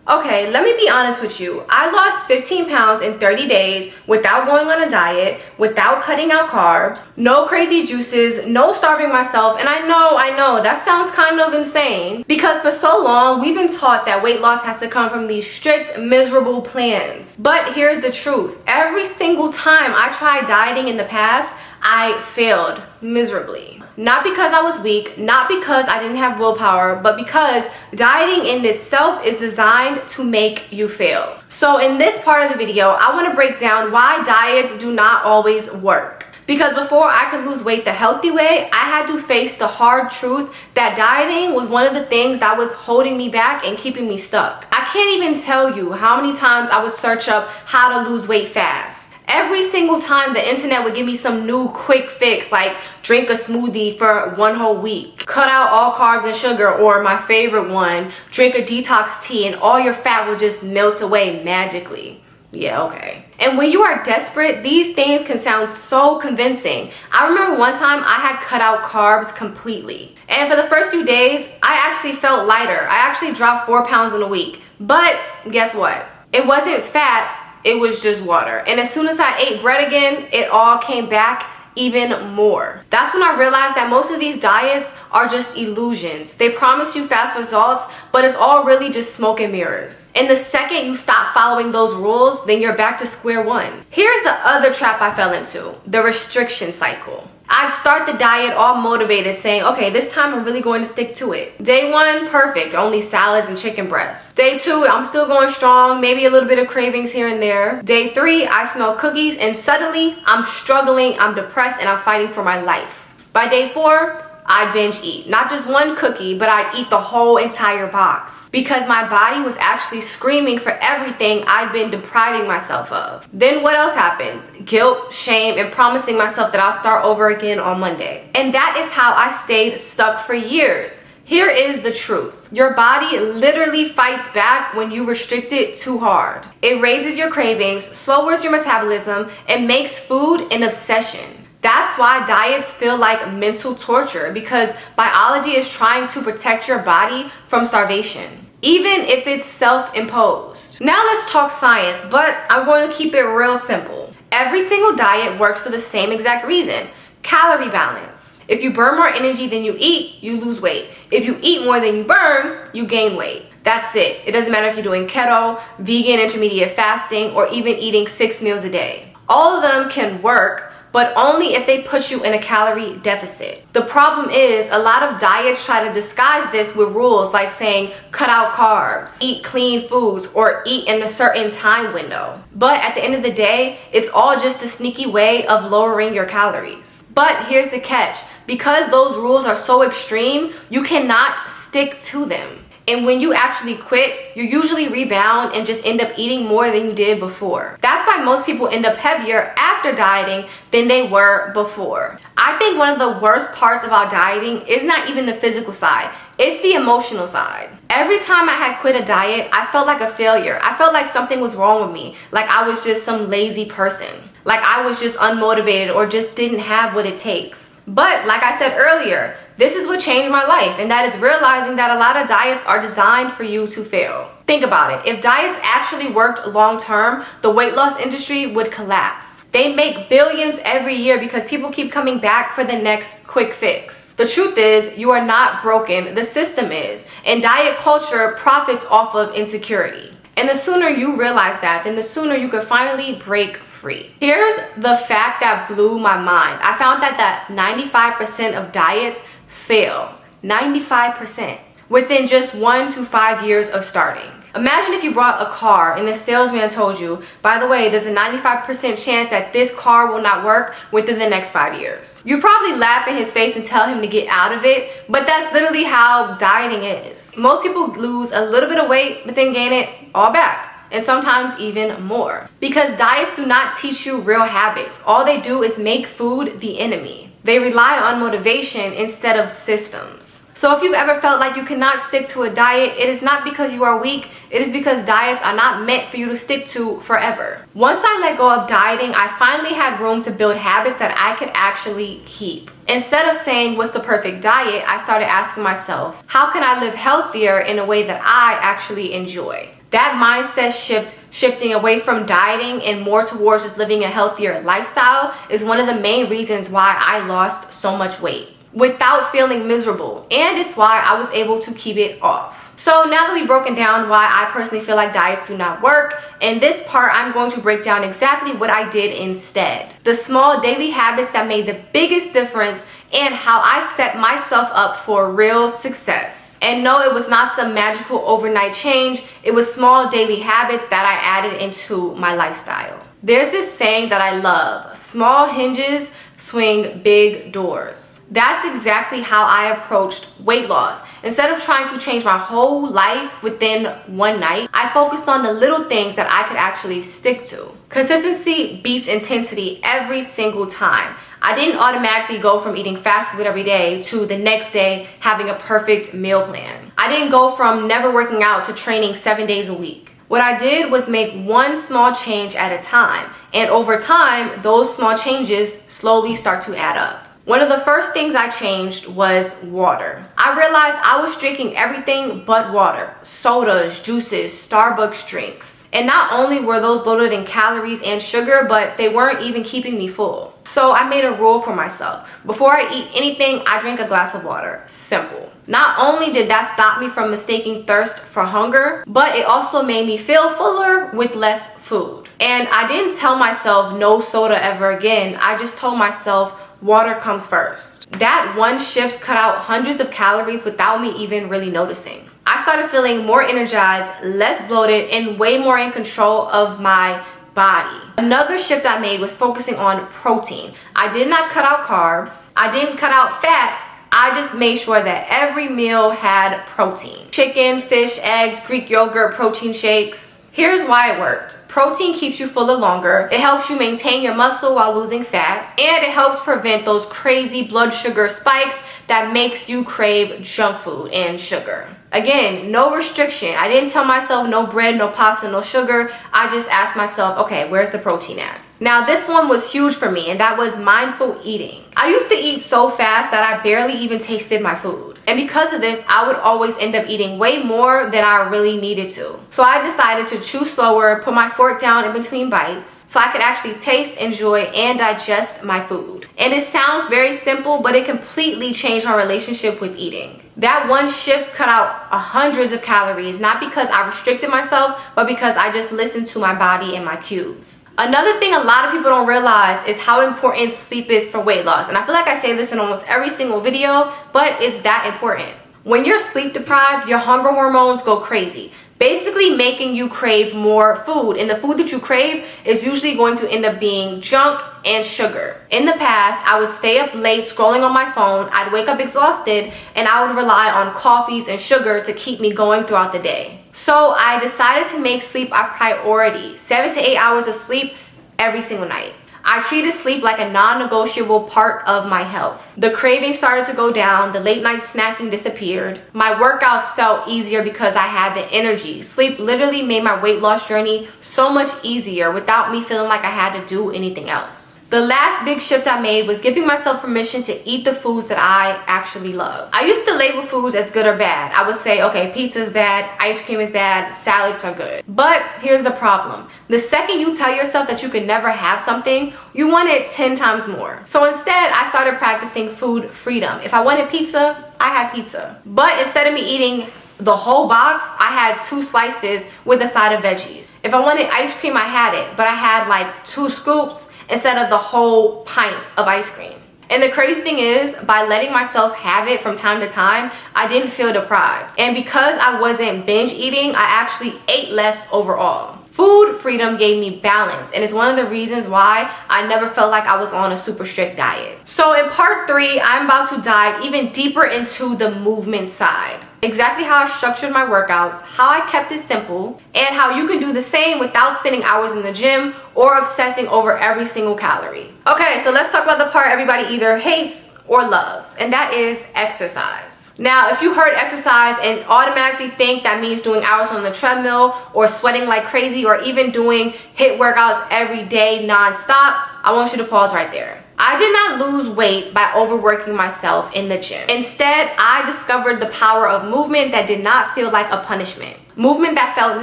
Okay, let me be honest with you. I lost 15 pounds in 30 days without going on a diet, without cutting out carbs, no crazy juices, no starving myself. And I know, that sounds kind of insane because for so long we've been taught that weight loss has to come from these strict, miserable plans. But here's the truth. Every single time I tried dieting in the past, I failed miserably. Not because I was weak, not because I didn't have willpower, but because dieting in itself is designed to make you fail. So in this part of the video, I want to break down why diets do not always work. Because before I could lose weight the healthy way, I had to face the hard truth that dieting was one of the things that was holding me back and keeping me stuck. I can't even tell you how many times I would search up how to lose weight fast. Every single time the internet would give me some new quick fix, like drink a smoothie for one whole week, cut out all carbs and sugar, or my favorite one, drink a detox tea and all your fat will just melt away magically. Yeah, okay. And when you are desperate, these things can sound so convincing. I remember one time I had cut out carbs completely. And for the first few days, I actually felt lighter. I actually dropped 4 pounds in a week. But guess what? It wasn't fat. It was just water. And as soon as I ate bread again, it all came back even more. That's when I realized that most of these diets are just illusions. They promise you fast results, but it's all really just smoke and mirrors. And the second you stop following those rules, then you're back to square one. Here's the other trap I fell into, the restriction cycle. I'd start the diet all motivated saying, okay, this time I'm really going to stick to it. Day 1, perfect, only salads and chicken breasts. Day 2, I'm still going strong, maybe a little bit of cravings here and there. Day 3, I smell cookies and suddenly I'm struggling, I'm depressed, and I'm fighting for my life. By day 4, I'd binge eat. Not just one cookie, but I'd eat the whole entire box because my body was actually screaming for everything I'd been depriving myself of. Then what else happens? Guilt, shame, and promising myself that I'll start over again on Monday. And that is how I stayed stuck for years. Here is the truth. Your body literally fights back when you restrict it too hard. It raises your cravings, slows your metabolism, and makes food an obsession. That's why diets feel like mental torture, because biology is trying to protect your body from starvation, even if it's self-imposed. Now let's talk science, but I'm going to keep it real simple. Every single diet works for the same exact reason: calorie balance. If you burn more energy than you eat, you lose weight. If you eat more than you burn, you gain weight. That's it. It doesn't matter if you're doing keto, vegan, intermediate fasting, or even eating 6 meals a day. All of them can work, but only if they put you in a calorie deficit. The problem is a lot of diets try to disguise this with rules like saying cut out carbs, eat clean foods, or eat in a certain time window. But at the end of the day, it's all just a sneaky way of lowering your calories. But here's the catch. Because those rules are so extreme, you cannot stick to them. And when you actually quit, you usually rebound and just end up eating more than you did before. That's why most people end up heavier after dieting than they were before. I think one of the worst parts about dieting is not even the physical side, it's the emotional side. Every time I had quit a diet, I felt like a failure. I felt like something was wrong with me, like I was just some lazy person, like I was just unmotivated or just didn't have what it takes. But like I said earlier, this is what changed my life, and that is realizing that a lot of diets are designed for you to fail. Think about it. If diets actually worked long term, the weight loss industry would collapse. They make billions every year because people keep coming back for the next quick fix. The truth is, you are not broken, the system is, and diet culture profits off of insecurity. And the sooner you realize that, then the sooner you can finally break free. Here's the fact that blew my mind. I found that 95% of diets fail. 95%. Within just 1 to 5 years of starting. Imagine if you brought a car and the salesman told you, by the way, there's a 95% chance that this car will not work within the next 5 years. You probably laugh in his face and tell him to get out of it, but that's literally how dieting is. Most people lose a little bit of weight, but then gain it all back. And sometimes even more. Because diets do not teach you real habits. All they do is make food the enemy. They rely on motivation instead of systems. So if you've ever felt like you cannot stick to a diet, it is not because you are weak, it is because diets are not meant for you to stick to forever. Once I let go of dieting, I finally had room to build habits that I could actually keep. Instead of saying, what's the perfect diet, I started asking myself, how can I live healthier in a way that I actually enjoy? That mindset shifting away from dieting and more towards just living a healthier lifestyle is one of the main reasons why I lost so much weight without feeling miserable, and it's why I was able to keep it off. So now that we've broken down why I personally feel like diets do not work, in this part I'm going to break down exactly what I did instead. The small daily habits that made the biggest difference and how I set myself up for real success. And no, it was not some magical overnight change. It was small daily habits that I added into my lifestyle. There's this saying that I love: small hinges swing big doors. That's exactly how I approached weight loss. Instead of trying to change my whole life within one night, I focused on the little things that I could actually stick to. Consistency beats intensity every single time. I didn't automatically go from eating fast food every day to the next day having a perfect meal plan. I didn't go from never working out to training 7 days a week. What I did was make one small change at a time, and over time, those small changes slowly start to add up. One of the first things I changed was water. I realized I was drinking everything but water: sodas, juices, Starbucks drinks. And not only were those loaded in calories and sugar, but they weren't even keeping me full. So I made a rule for myself: before I eat anything, I drink a glass of water. Simple. Not only did that stop me from mistaking thirst for hunger, but it also made me feel fuller with less food. And I didn't tell myself no soda ever again. I just told myself water comes first. That one shift cut out hundreds of calories without me even really noticing. I started feeling more energized, less bloated, and way more in control of my body. Another shift I made was focusing on protein. I did not cut out carbs. I didn't cut out fat. I just made sure that every meal had protein. Chicken, fish, eggs, Greek yogurt, protein shakes. Here's why it worked. Protein keeps you fuller longer. It helps you maintain your muscle while losing fat. And it helps prevent those crazy blood sugar spikes that makes you crave junk food and sugar. Again, no restriction. I didn't tell myself no bread, no pasta, no sugar. I just asked myself, okay, where's the protein at? Now this one was huge for me, and that was mindful eating. I used to eat so fast that I barely even tasted my food. And because of this, I would always end up eating way more than I really needed to. So I decided to chew slower, put my fork down in between bites, so I could actually taste, enjoy, and digest my food. And it sounds very simple, but it completely changed my relationship with eating. That one shift cut out hundreds of calories, not because I restricted myself, but because I just listened to my body and my cues. Another thing a lot of people don't realize is how important sleep is for weight loss. And I feel like I say this in almost every single video, but it's that important. When you're sleep deprived, your hunger hormones go crazy, basically making you crave more food. And the food that you crave is usually going to end up being junk and sugar. In the past, I would stay up late scrolling on my phone, I'd wake up exhausted, and I would rely on coffees and sugar to keep me going throughout the day. So I decided to make sleep a priority. 7 to 8 hours of sleep every single night. I treated sleep like a non-negotiable part of my health. The cravings started to go down, the late night snacking disappeared. My workouts felt easier because I had the energy. Sleep literally made my weight loss journey so much easier without me feeling like I had to do anything else. The last big shift I made was giving myself permission to eat the foods that I actually love. I used to label foods as good or bad. I would say, okay, pizza's bad, ice cream is bad, salads are good. But here's the problem. The second you tell yourself that you can never have something, you want it 10 times more. So instead, I started practicing food freedom. If I wanted pizza, I had pizza. But instead of me eating the whole box, I had 2 slices with a side of veggies. If I wanted ice cream, I had it, but I had like 2 scoops instead of the whole pint of ice cream. And the crazy thing is, by letting myself have it from time to time, I didn't feel deprived. And because I wasn't binge eating, I actually ate less overall. Food freedom gave me balance, and it's one of the reasons why I never felt like I was on a super strict diet. So in part 3, I'm about to dive even deeper into the movement side. Exactly how I structured my workouts, how I kept it simple, and how you can do the same without spending hours in the gym or obsessing over every single calorie. Okay, so let's talk about the part everybody either hates or loves, and that is exercise. Now, if you heard exercise and automatically think that means doing hours on the treadmill or sweating like crazy or even doing HIIT workouts every day non-stop, I want you to pause right there. I did not lose weight by overworking myself in the gym. Instead, I discovered the power of movement that did not feel like a punishment. Movement that felt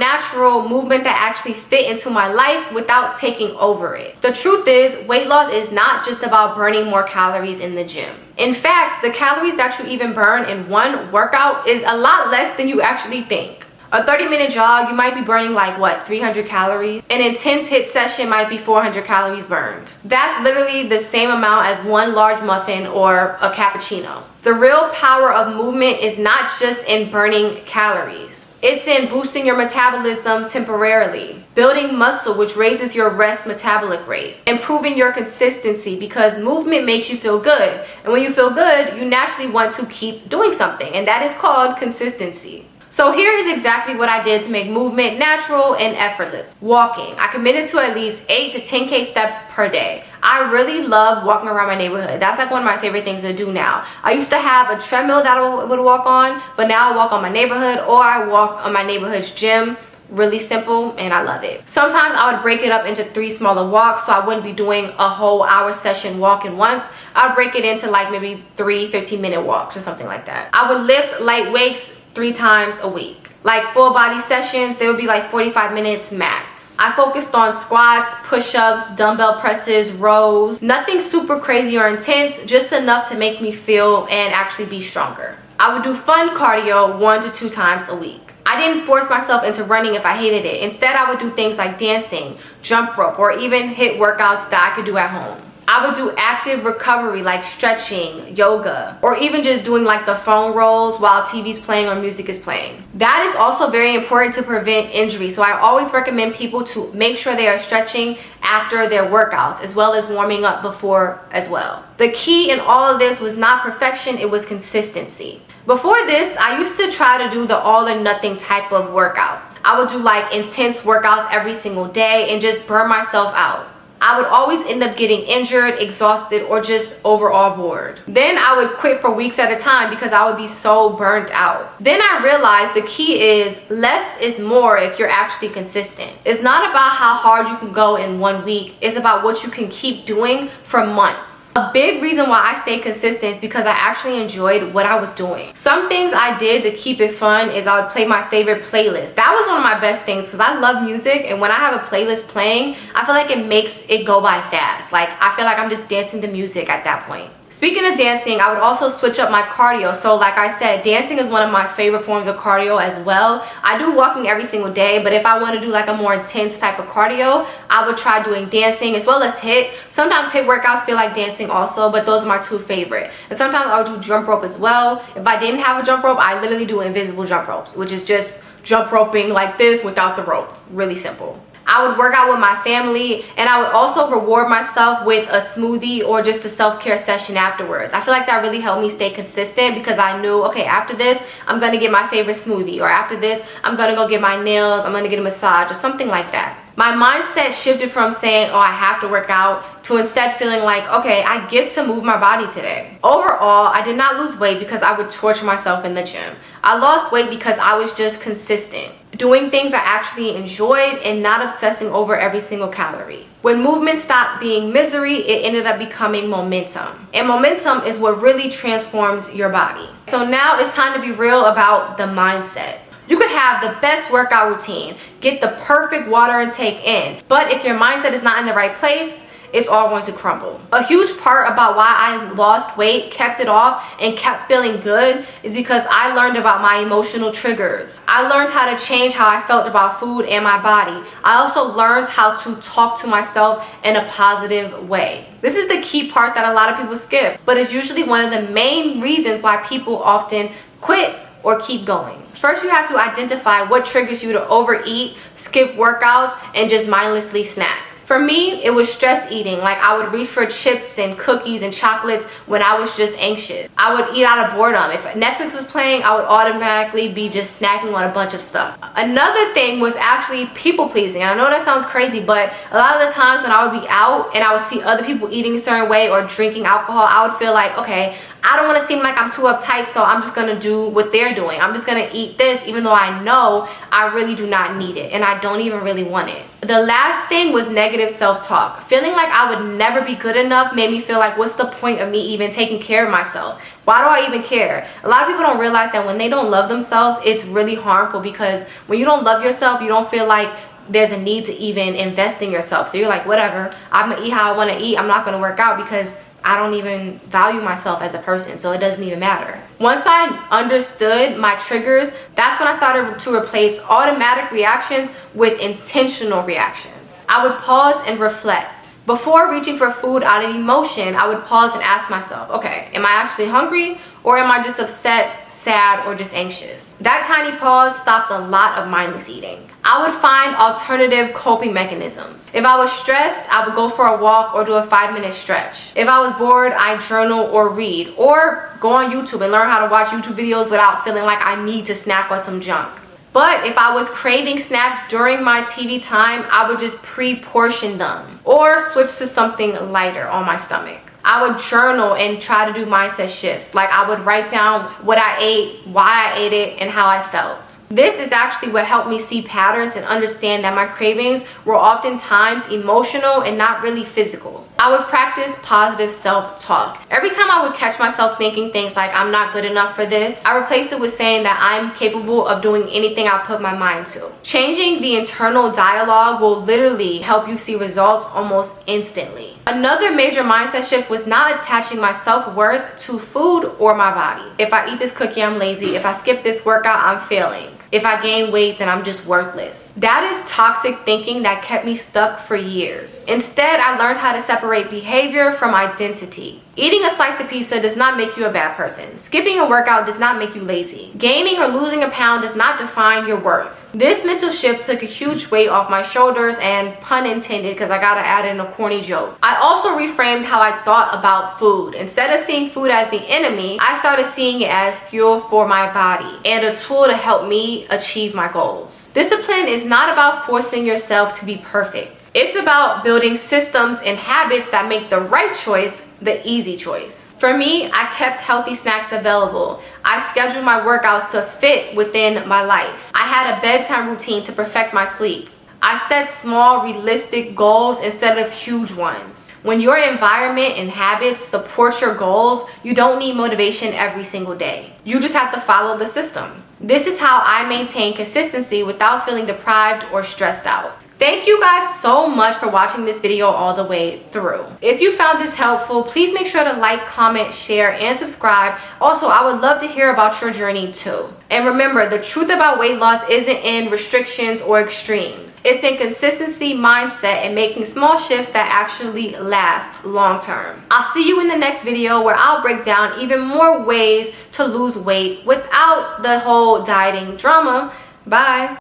natural, movement that actually fit into my life without taking over it. The truth is, weight loss is not just about burning more calories in the gym. In fact, the calories that you even burn in one workout is a lot less than you actually think. A 30-minute jog, you might be burning like what, 300 calories? An intense HIIT session might be 400 calories burned. That's literally the same amount as one large muffin or a cappuccino. The real power of movement is not just in burning calories. It's in boosting your metabolism temporarily, building muscle, which raises your rest metabolic rate, improving your consistency, because movement makes you feel good. And when you feel good, you naturally want to keep doing something, and that is called consistency. So here is exactly what I did to make movement natural and effortless. Walking. I committed to at least 8 to 10K steps per day. I really love walking around my neighborhood. That's like one of my favorite things to do now. I used to have a treadmill that I would walk on, but now I walk on my neighborhood, or I walk on my neighborhood's gym. Really simple, and I love it. Sometimes I would break it up into 3 smaller walks, so I wouldn't be doing a whole hour session walking once. I'd break it into like maybe 3 15-minute walks or something like that. I would lift light weights 3 times a week. Like full body sessions, they would be like 45 minutes max. I focused on squats, push-ups, dumbbell presses, rows. Nothing super crazy or intense, just enough to make me feel and actually be stronger. I would do fun cardio 1 to 2 times a week. I didn't force myself into running if I hated it. Instead, I would do things like dancing, jump rope, or even HIIT workouts that I could do at home. I would do active recovery like stretching, yoga, or even just doing like the phone rolls while TV's playing or music is playing. That is also very important to prevent injury, so I always recommend people to make sure they are stretching after their workouts, as well as warming up before as well. The key in all of this was not perfection, it was consistency. Before this, I used to try to do the all or nothing type of workouts. I would do like intense workouts every single day and just burn myself out. I would always end up getting injured, exhausted, or just overall bored. Then I would quit for weeks at a time because I would be so burnt out. Then I realized the key is less is more if you're actually consistent. It's not about how hard you can go in 1 week, it's about what you can keep doing for months. A big reason why I stayed consistent is because I actually enjoyed what I was doing. Some things I did to keep it fun is I would play my favorite playlist. That was one of my best things because I love music, and when I have a playlist playing, I feel like it makes it go by fast. Like I feel like I'm just dancing to music at that point. Speaking of dancing, I would also switch up my cardio. So like I said, dancing is one of my favorite forms of cardio as well. I do walking every single day, but if I want to do like a more intense type of cardio, I would try doing dancing as well as HIIT. Sometimes HIIT workouts feel like dancing also, but those are my 2 favorite. And sometimes I would do jump rope as well. If I didn't have a jump rope, I literally do invisible jump ropes, which is just jump roping like this without the rope. Really simple. I would work out with my family, and I would also reward myself with a smoothie or just a self-care session afterwards. I feel like that really helped me stay consistent because I knew, okay, after this, I'm gonna get my favorite smoothie, or after this, I'm gonna go get my nails, I'm gonna get a massage, or something like that. My mindset shifted from saying, oh, I have to work out, to instead feeling like, okay, I get to move my body today. Overall, I did not lose weight because I would torture myself in the gym. I lost weight because I was just consistent, doing things I actually enjoyed and not obsessing over every single calorie. When movement stopped being misery, it ended up becoming momentum. And momentum is what really transforms your body. So now it's time to be real about the mindset. You could have the best workout routine, get the perfect water intake in, but if your mindset is not in the right place, it's all going to crumble. A huge part about why I lost weight, kept it off, and kept feeling good is because I learned about my emotional triggers. I learned how to change how I felt about food and my body. I also learned how to talk to myself in a positive way. This is the key part that a lot of people skip, but it's usually one of the main reasons why people often quit or keep going. First, you have to identify what triggers you to overeat, skip workouts, and just mindlessly snack. For me, it was stress eating. Like I would reach for chips and cookies and chocolates when I was just anxious. I would eat out of boredom. If Netflix was playing, I would automatically be just snacking on a bunch of stuff. Another thing was actually people pleasing. I know that sounds crazy, but a lot of the times when I would be out and I would see other people eating a certain way or drinking alcohol, I would feel like, okay, I don't want to seem like I'm too uptight, so I'm just gonna do what they're doing. I'm just gonna eat this even though I know I really do not need it and I don't even really want it. The last thing was negative self-talk. Feeling like I would never be good enough made me feel like, what's the point of me even taking care of myself? Why do I even care? A lot of people don't realize that when they don't love themselves, it's really harmful, because when you don't love yourself, you don't feel like there's a need to even invest in yourself. So you're like, whatever, I'm gonna eat how I want to eat. I'm not gonna work out because I don't even value myself as a person, so it doesn't even matter. Once I understood my triggers, that's when I started to replace automatic reactions with intentional reactions. I would pause and reflect. Before reaching for food out of emotion, I would pause and ask myself, okay, am I actually hungry, or am I just upset, sad, or just anxious? That tiny pause stopped a lot of mindless eating. I would find alternative coping mechanisms. If I was stressed, I would go for a walk or do a 5-minute stretch. If I was bored, I'd journal or read, or go on YouTube and learn how to watch YouTube videos without feeling like I need to snack on some junk. But if I was craving snacks during my TV time, I would just pre-portion them or switch to something lighter on my stomach. I would journal and try to do mindset shifts. Like, I would write down what I ate, why I ate it, and how I felt. This is actually what helped me see patterns and understand that my cravings were oftentimes emotional and not really physical. I would practice positive self-talk. Every time I would catch myself thinking things like, I'm not good enough for this, I replaced it with saying that I'm capable of doing anything I put my mind to. Changing the internal dialogue will literally help you see results almost instantly. Another major mindset shift was not attaching my self-worth to food or my body. If I eat this cookie, I'm lazy. If I skip this workout, I'm failing. If I gain weight, then I'm just worthless. That is toxic thinking that kept me stuck for years. Instead, I learned how to separate behavior from identity. Eating a slice of pizza does not make you a bad person. Skipping a workout does not make you lazy. Gaining or losing a pound does not define your worth. This mental shift took a huge weight off my shoulders, and pun intended, because I gotta add in a corny joke. I also reframed how I thought about food. Instead of seeing food as the enemy, I started seeing it as fuel for my body and a tool to help me achieve my goals. Discipline is not about forcing yourself to be perfect. It's about building systems and habits that make the right choice the easy choice. For me, I kept healthy snacks available. I scheduled my workouts to fit within my life. I had a bedtime routine to perfect my sleep. I set small, realistic goals instead of huge ones. When your environment and habits support your goals, you don't need motivation every single day. You just have to follow the system. This is how I maintain consistency without feeling deprived or stressed out. Thank you guys so much for watching this video all the way through. If you found this helpful, please make sure to like, comment, share, and subscribe. Also, I would love to hear about your journey too. And remember, the truth about weight loss isn't in restrictions or extremes. It's in consistency, mindset, and making small shifts that actually last long term. I'll see you in the next video where I'll break down even more ways to lose weight without the whole dieting drama. Bye.